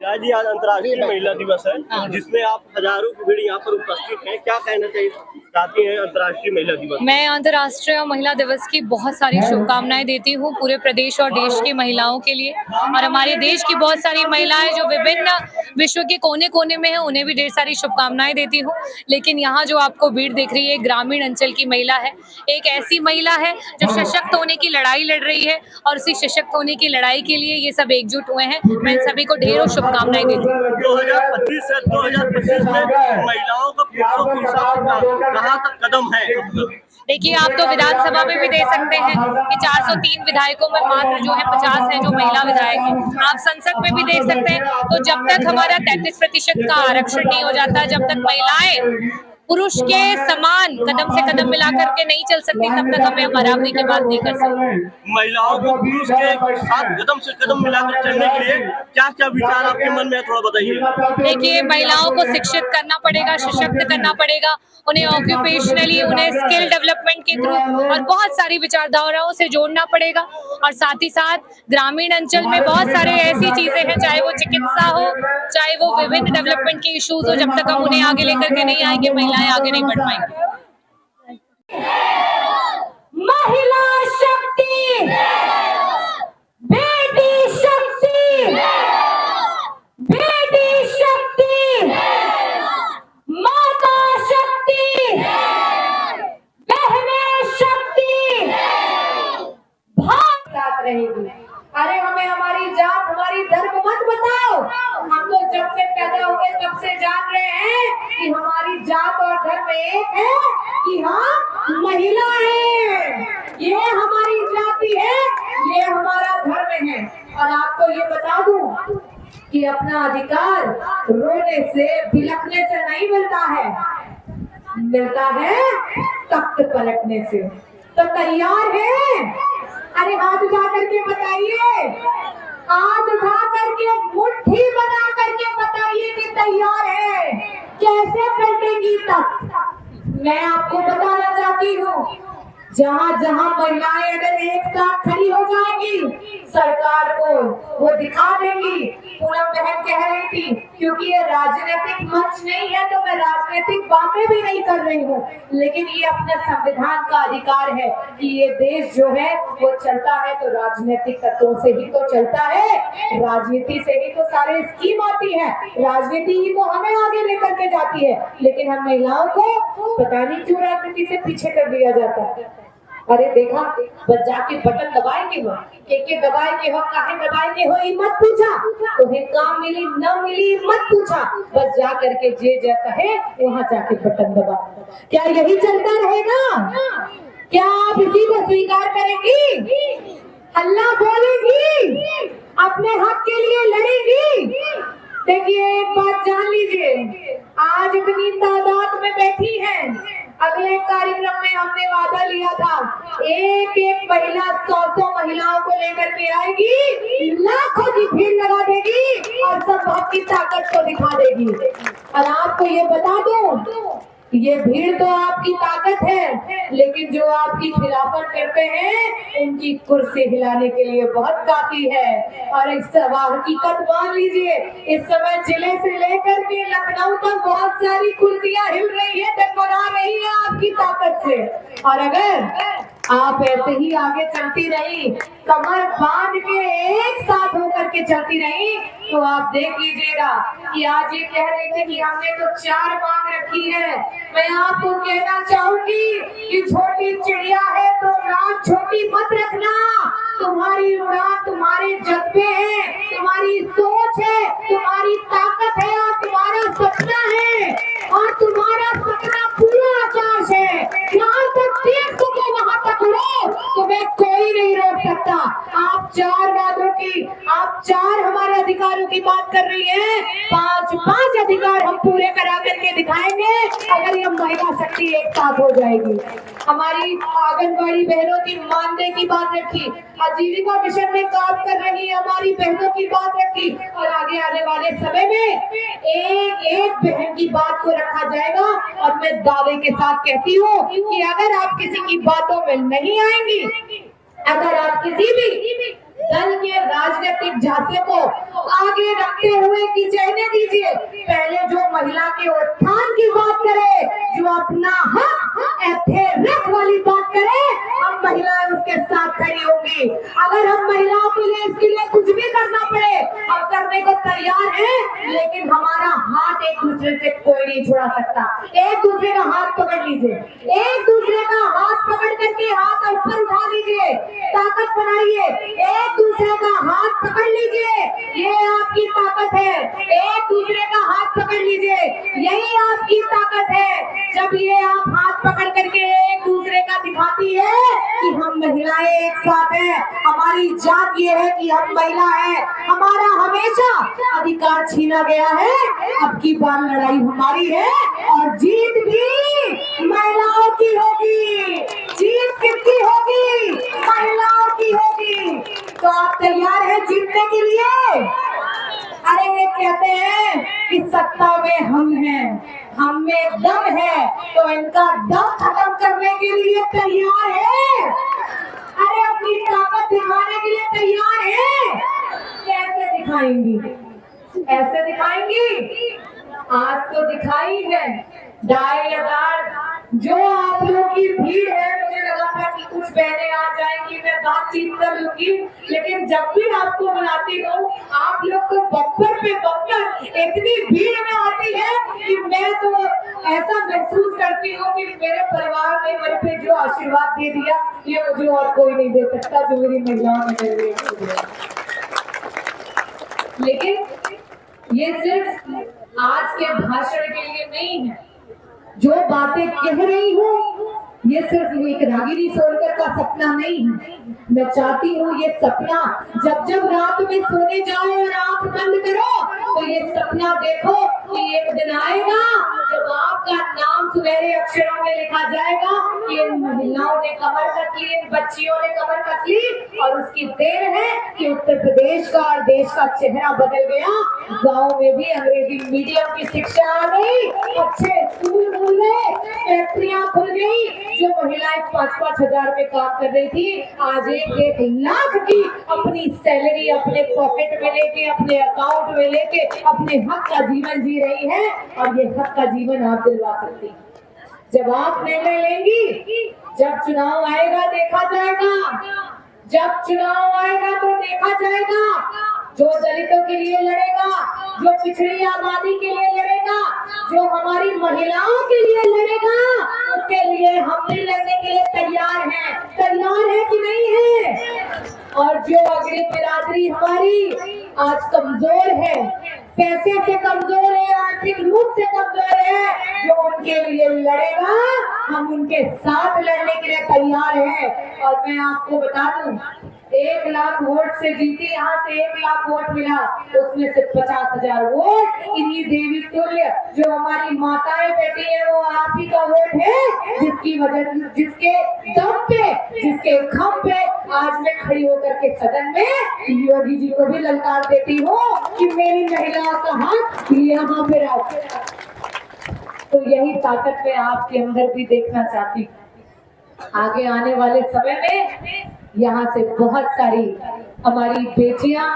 जी आज अंतर्राष्ट्रीय महिला दिवस है जिसमें आप हजारों की भीड़ यहाँ पर उपस्थित हैं, क्या कहना चाहिए चाहती हैं अंतर्राष्ट्रीय महिला दिवस? मैं अंतर्राष्ट्रीय महिला दिवस की बहुत सारी शुभकामनाएं देती हूँ पूरे प्रदेश और देश की महिलाओं के लिए। और हमारे देश की बहुत सारी महिलाएं जो विभिन्न विश्व के कोने कोने में हैं, उन्हें भी ढेर सारी शुभकामनाएं देती हूँ। लेकिन यहाँ जो आपको भीड़ दिख रही है, ग्रामीण अंचल की महिला है, एक ऐसी महिला है जो सशक्त होने की लड़ाई लड़ रही है और उसी सशक्त होने की लड़ाई के लिए ये सब एकजुट हुए हैं। मैं इन सभी को ढेरों शुभकामनाएं देती हूँ। 2025 से 2025 में महिलाओं का पुरुषों के हिसाब से कहाँ तक कदम है? देखिए, आप तो विधानसभा में भी दे सकते हैं कि 403 विधायकों में मात्र जो है 50 है जो महिला विधायक हैं। आप संसद में भी देख सकते हैं। तो जब तक हमारा 33% का आरक्षण नहीं हो जाता, जब तक महिलाएं पुरुष के समान कदम से कदम मिला करके नहीं चल सकती, तब तक हमें बराबरी की बात नहीं कर सकते। महिलाओं को पुरुष के साथ कदम से कदम मिलाकर चलने के लिए क्या क्या विचार आपके मन में है, थोड़ा बताइए। देखिए, महिलाओं को शिक्षित करना पड़ेगा, सशक्त करना पड़ेगा, उन्हें ऑक्यूपेशनली, उन्हें स्किल डेवलपमेंट के थ्रू और बहुत सारी विचारधाराओं से जोड़ना पड़ेगा। और साथ ही साथ ग्रामीण अंचल में बहुत सारे ऐसी चीजें हैं, चाहे वो चिकित्सा हो, चाहे वो विभिन्न डेवलपमेंट के इश्यूज हो, जब तक हम उन्हें आगे लेकर के नहीं आएंगे, महिलाएं आगे नहीं बढ़ पाएंगी। महिला शक्ति, बेटी शक्ति, बेटी शक्ति, माता शक्ति, बहनें शक्ति, भाग साथ रहेगी। अरे हमें हमारी जात, हमारी धर्म मत बताओ। हम तो जब से पैदा हुए तब से जान रहे हैं कि हमारी जात और धर्म एक है, कि हाँ महिला है, ये हमारी जाति है, ये हमारा धर्म है। और आपको ये बता दूं कि अपना अधिकार रोने से, बिलखने से नहीं मिलता है, मिलता है तख्त पलटने से। तो तैयार है? अरे हाथ उठा करके बताइए, हाथ उठा करके मुट्ठी बना करके बताइए कि तैयार है। कैसे पलटेगी तख्त? मैं आपको बताना चाहती हूँ, जहाँ जहाँ महिलाएं अगर एक साथ खड़ी हो जाएंगी, सरकार को वो दिखा देंगी। पूनम बहन कह रही थी, क्योंकि ये राजनीतिक मंच नहीं है तो मैं राजनीतिक बातें भी नहीं कर रही हूँ, लेकिन ये अपने संविधान का अधिकार है कि ये देश जो है वो चलता है तो राजनीतिक तत्वों से ही तो चलता है, राजनीति से ही तो सारे स्कीम आती है, राजनीति ही तो हमें आगे लेकर के जाती है। लेकिन हम महिलाओं को पता नहीं क्यों राजनीति से पीछे कर दिया जाता है। अरे देखा, बस जाके बटन दबाए के हो, के दबाए के हो, काहे दबाए के हो, मत पूछा, तुम्हें काम मिली न मिली मत पूछा, बस जा करके जे कहे वहाँ जाके बटन दबा। क्या यही चलता रहेगा? क्या आप इसी को स्वीकार करेंगी? हल्ला बोलेंगी? अपने हक के लिए लड़ेंगी? देखिए, एक बात जान लीजिए, आज इतनी तादाद में बैठी हैं, अगले कार्यक्रम में हमने वादा लिया था एक एक महिला 100 महिलाओं को लेकर के आएगी, लाखों की भीड़ लगा देगी और सब अपनी ताकत को दिखा देगी। और आपको ये बता दो, ये भीड़ तो आपकी ताकत है, लेकिन जो आपकी खिलाफत करते हैं उनकी कुर्सी हिलाने के लिए बहुत काफी है। और इस हकीकत मान लीजिए, इस समय जिले से लेकर के लखनऊ तक बहुत सारी कुर्सियां हिल रही है, टकरा रही है आपकी ताकत से। और अगर आप ऐसे ही आगे चलती रही, कमर बांध के एक साथ होकर के चलती रही, तो आप देख लीजिएगा कि आज ये कह रहे थे कि हमने तो 4 मांग रखी है। मैं आपको कहना चाहूंगी कि छोटी चिड़िया है तो रात छोटी मत रखना। तुम्हारी उड़ान तुम्हारे जज्बे हैं, तुम्हारी सोच है, तुम्हारी ताकत है और तुम्हारा सपना है, और तुम्हारा सपना पूरा आकाश है। जहाँ तक देख सके वहाँ तक उड़ो, तुम्हें कोई नहीं रोक सकता। आप 4 वादों की, आप 4 हमारे अधिकारों की बात कर रही हैं, 5 अधिकार हम पूरे करा करके दिखाएंगे अगर ये महिला शक्ति एक साथ हो जाएगी। हमारी आंगनबाड़ी बहनों की मानदेय की बात रखी, आजीविका मिशन में काम कर रही हमारी बहनों की बात रखी, और आगे आने वाले समय में एक एक बहन की बात को रखा जाएगा। और मैं दावे के साथ कहती हूँ कि अगर आप किसी की बातों में नहीं आएंगी, अगर आप किसी भी दल के राजनीतिक झांसे को आगे रखते हुए की कहने दीजिए, पहले जो महिला के उत्थान की बात करे, जो अपना हक ऐतिहासिक वाली बात करे, हम महिलाएं उसके साथ खड़ी होंगी। अगर हम महिलाओं के लिए इसके लिए कुछ भी करना पड़े, हम करने को तैयार हैं, लेकिन हमारा हाथ एक दूसरे से कोई नहीं छुड़ा सकता। एक दूसरे का हाथ पकड़ लीजिए, एक दूसरे का हाथ पकड़ करके हाथ ऊपर उठा लीजिए, ताकत बनाइए, एक दूसरे का हाथ पकड़ लीजिए, ये आपकी ताकत है। एक दूसरे का हाथ पकड़ लीजिए, यही आपकी ताकत है। जब ये आप हाथ पकड़ करके एक दूसरे का दिखाती है कि हम महिलाएं एक साथ हैं, हमारी जात ये है कि हम महिला हैं, हमारा हमेशा अधिकार छीना गया है, अब की बार लड़ाई हमारी है और जीत भी महिलाओं की होगी। जीत किसकी होगी? महिलाओं की होगी। तो आप तैयार हैं जीतने के लिए? अरे ये कहते हैं कि सत्ता में हम हैं, हम में दम है, तो इनका दम खत्म करने के लिए तैयार है? अरे अपनी ताकत दिखाने के लिए तैयार है? कैसे दिखाएंगी? ऐसे दिखाएंगी? आज तो दिखाई है। 2,500 जो आप लोगों की भीड़ है, मुझे लगा था कि कुछ बहनें आ जाएंगी, मैं बातचीत कर लूंगी, लेकिन जब भी आपको बुलाती हूँ, आप लोग तो बम्पर पे बम्पर इतनी भीड़ में आती है कि मैं तो ऐसा महसूस करती हूँ कि मेरे परिवार ने मेरे पे जो आशीर्वाद दे दिया, ये मुझे और कोई नहीं दे सकता, जो मेरी महिलाओं ने मेरे लिए दिया। लेकिन ये सिर्फ आज के भाषण के लिए नहीं है। जो बातें कह रही हूँ, ये सिर्फ एक रागिनी सोनकर का सपना नहीं है। मैं चाहती हूँ ये सपना जब जब रात में सोने जाओ और आंख बंद करो, तो ये सपना देखो कि एक दिन आएगा जब आपका नाम सुनहरे अक्षरों में लिखा जाएगा कि इन महिलाओं ने कमर कस ली, इन बच्चियों ने कमर कस ली, और उसकी देर है कि उत्तर प्रदेश का और देश का चेहरा बदल गया। गाँव में भी अंग्रेजी मीडियम की शिक्षा आ गई, अच्छे स्कूल खुल गए, फैक्ट्रियां खुल गई। जो महिलाएं 5-5 हजार में काम कर रही थी, आज 1-1 लाख की अपनी सैलरी अपने पॉकेट में लेके, अपने अकाउंट में लेके अपने हक का जीवन जी रही है। और ये हक का जीवन आप दिलवा सकती हैं जब आप निर्णय लेंगी। जब चुनाव आएगा देखा जाएगा, जब चुनाव आएगा तो देखा जाएगा। जो दलितों के लिए लड़ेगा, जो पिछड़ी आबादी के लिए लड़ेगा, जो हमारी महिलाओं के लिए लड़ेगा, उसके लिए हम भी लड़ने के लिए तैयार हैं। तैयार है कि नहीं है? और जो अगली बिरादरी हमारी आज कमजोर है, पैसे से कमजोर है, आर्थिक रूप से कमजोर है, जो उनके लिए लड़ेगा, हम उनके साथ लड़ने के लिए तैयार हैं। और मैं आपको बता दूं, 1 लाख वोट से जीती, यहाँ से 1 लाख वोट मिला, उसमें से 50,000 वोट इन्हीं देवी तुल्य जो हमारी माताएं बेटी है, वो आप ही का वोट है, जिसकी वजह, जिसके दम पे, जिसके खम पे आज मैं खड़ी होकर के सदन में योगी जी को भी ललकार देती हूँ कि मेरी महिलाओं का हाथ यहाँ पे रखो। तो यही ताकत मैं आपके अंदर भी देखना चाहती हूँ। आगे आने वाले समय में यहाँ से बहुत सारी हमारी बेटियां,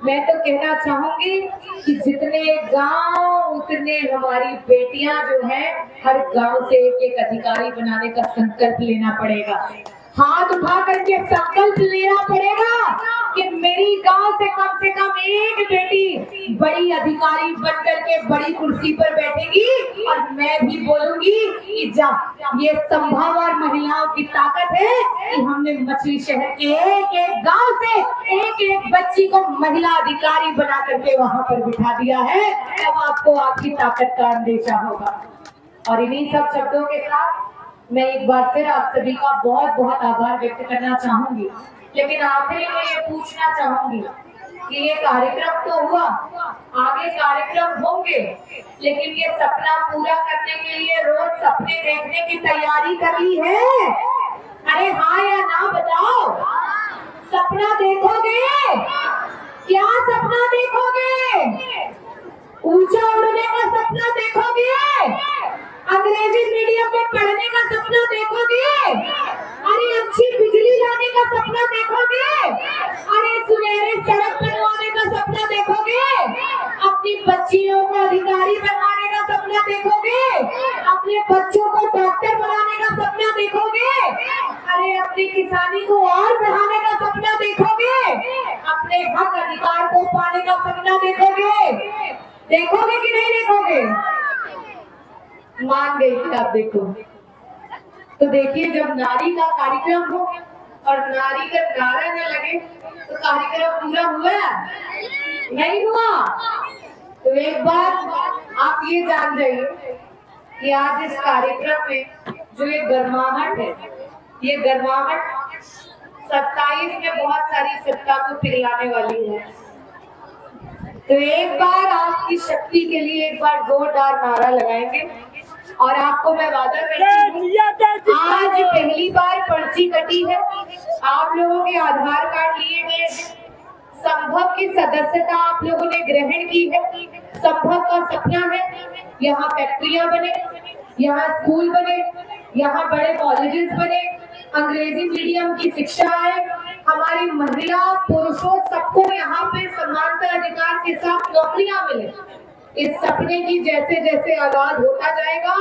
मैं तो कहना चाहूंगी कि जितने गांव उतने हमारी बेटियां जो हैं, हर गांव से एक अधिकारी बनाने का संकल्प लेना पड़ेगा। हाथ उठा करके संकल्प लेना पड़ेगा कि मेरी गांव से कम एक बेटी बड़ी अधिकारी बन करके बड़ी कुर्सी पर बैठेगी। और मैं भी बोलूंगी कि ये संभव और महिलाओं की ताकत है कि हमने मछली शहर के एक गांव से एक बच्ची को महिला अधिकारी बना करके वहां पर बिठा दिया है। अब आपको आपकी ताकत का अंदेशा होगा। और इन्हीं सब शब्दों के साथ मैं एक बार फिर आप सभी का बहुत बहुत आभार व्यक्त करना चाहूंगी। लेकिन आखिरी में ये पूछना चाहूंगी कि ये कार्यक्रम तो हुआ, आगे कार्यक्रम होंगे, लेकिन ये सपना पूरा करने के लिए रोज सपने देखने की तैयारी कर ली है? अरे हाँ या ना बताओ। सपना देखोगे? क्या सपना देखोगे? ऊंचा उड़ने का सपना देखोगे? अंग्रेजी मीडियम में पढ़ने का सपना देखोगे? अरे अच्छी बिजली लाने का सपना देखोगे? अरे सुनहरे सड़क बनवाने का सपना देखोगे? अपनी बच्चियों को अधिकारी बनवाने का सपना देखोगे? अपने बच्चों को डॉक्टर बनाने का सपना देखोगे? अरे अपनी किसानी को और बढ़ाने का सपना देखोगे? अपने हक अधिकार को पाने का सपना देखोगे? देखोगे कि नहीं देखोगे? मान गई कि आप देखो। तो देखिए, जब नारी का कार्यक्रम हो और नारी का नारा न लगे तो कार्यक्रम पूरा हुआ नहीं हुआ। तो एक बार आप ये जान जाइए कि आज इस कार्यक्रम में जो ये गर्माहट है, ये गर्माहट 27 में बहुत सारी सत्ता को पिघलाने वाली है। तो एक बार आपकी शक्ति के लिए एक बार जोरदार नारा लगाएंगे और आपको मैं वादा करती हूँ, आज पहली बार पर्ची कटी है, आप लोगों के आधार कार्ड लिए गए, संभव की सदस्यता आप लोगों ने ग्रहण की है। संभव का सपना है यहाँ फैक्ट्रियां बने, यहाँ स्कूल बने, यहाँ बड़े कॉलेजेस बने, अंग्रेजी मीडियम की शिक्षा आए, हमारी महिला पुरुषों सबको यहाँ पे समानता अधिकार के साथ नौकरियां मिले। इस सपने की जैसे जैसे आगाज होता जाएगा,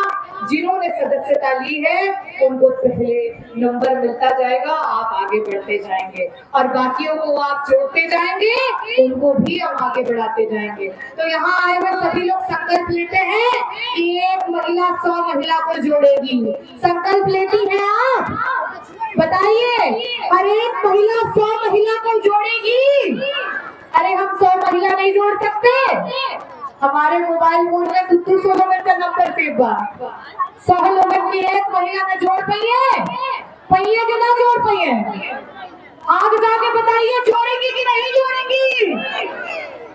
जिन्होंने सदस्यता ली है उनको पहले नंबर मिलता जाएगा, आप आगे बढ़ते जाएंगे और बाकियों को आप जोड़ते जाएंगे, उनको भी हम आगे बढ़ाते जाएंगे। तो यहाँ आए हुए सभी लोग संकल्प लेते हैं कि एक महिला 100 महिला को जोड़ेगी। संकल्प लेती हैं आप? बताइए, हर एक महिला 100 महिला को जोड़ेगी। अरे हम 100 महिला नहीं जोड़ सकते? हमारे मोबाइल फोन में 200 लोगों का नंबर सेव बा, 100 लोगों की एक महिला में जोड़ पहिए कि ना जोड़ पहिए? आगे जाके बताइए, जोड़ेंगी कि नहीं जोड़ेंगी?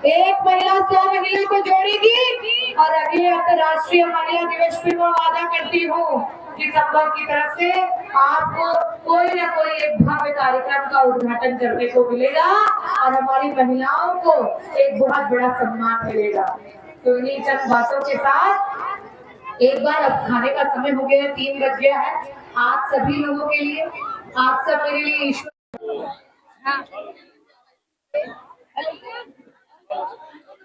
एक महिला 100 महिला को जोड़ेगी। और अगले अंतर्राष्ट्रीय महिला दिवस पर मैं वादा करती हूँ कि संभव की तरफ से आपको कोई न कोई एक भव्य कार्यक्रम का उद्घाटन करने को मिलेगा और हमारी महिलाओं को एक बहुत बड़ा सम्मान मिलेगा। तो इन्हीं चंद बातों के साथ एक बार अब खाने का समय हो गया है, 3 बज गया है। आप सभी लोगों के लिए, आप सब मेरे लिए ईश्वर।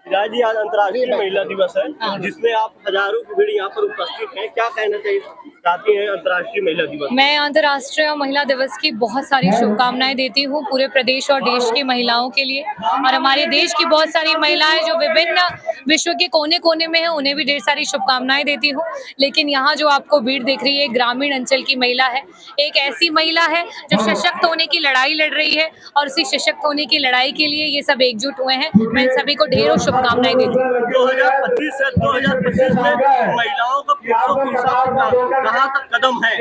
जी आज अंतर्राष्ट्रीय महिला दिवस है, जिसमें आप हजारों की भीड़ यहाँ पर उपस्थित हैं, क्या कहना चाहती हैं अंतर्राष्ट्रीय महिला दिवस? मैं अंतर्राष्ट्रीय महिला दिवस की बहुत सारी शुभकामनाएं देती हूँ पूरे प्रदेश और देश की महिलाओं के लिए। और हमारे देश की बहुत सारी महिलाएं जो विभिन्न विश्व के कोने कोने में हैं, उन्हें भी ढेर सारी शुभकामनाएं देती हूँ। लेकिन यहाँ जो आपको भीड़ दिख रही है, ग्रामीण अंचल की महिला है, एक ऐसी महिला है जो सशक्त होने की लड़ाई लड़ रही है और उसी सशक्त होने की लड़ाई के लिए ये सब एकजुट हुए हैं। मैं इन सभी को ढेरों शुभकामनाएं देती हूँ। 2025 से 2025 में महिलाओं का पुरुषों के हिसाब से कहाँ तक कदम है?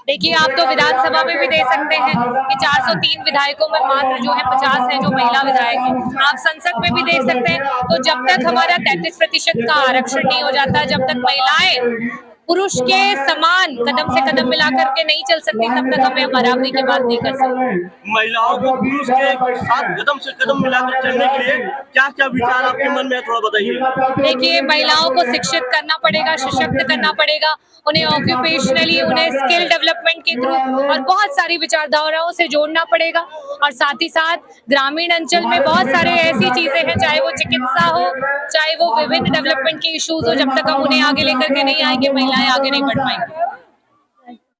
देखिए, आप तो विधानसभा में भी देख सकते हैं कि 403 विधायकों में मात्र जो है 50 है जो महिला विधायक हैं। आप संसद में भी देख सकते हैं। तो जब तक हमारा 33% का आरक्षण नहीं हो जाता, जब तक महिलाएं पुरुष के समान कदम से कदम मिला करके नहीं चल सकती, तब तक हमें बराबरी की बात नहीं कर सकते। महिलाओं को पुरुष के साथ कदम से कदम मिलाकर चलने के लिए क्या क्या विचार आपके मन में है, थोड़ा बताइए। देखिए, महिलाओं को शिक्षित करना पड़ेगा, सशक्त करना पड़ेगा, उन्हें ऑक्यूपेशनली, उन्हें स्किल डेवलपमेंट के थ्रू और बहुत सारी विचारधाराओं से जोड़ना पड़ेगा। और साथ ही साथ ग्रामीण अंचल में बहुत सारे ऐसी चीजें हैं, चाहे वो चिकित्सा हो, चाहे वो विभिन्न डेवलपमेंट के इश्यूज हो, जब तक हम उन्हें आगे लेकर के नहीं आएंगे, महिलाएं आगे नहीं बढ़ पाएंगी।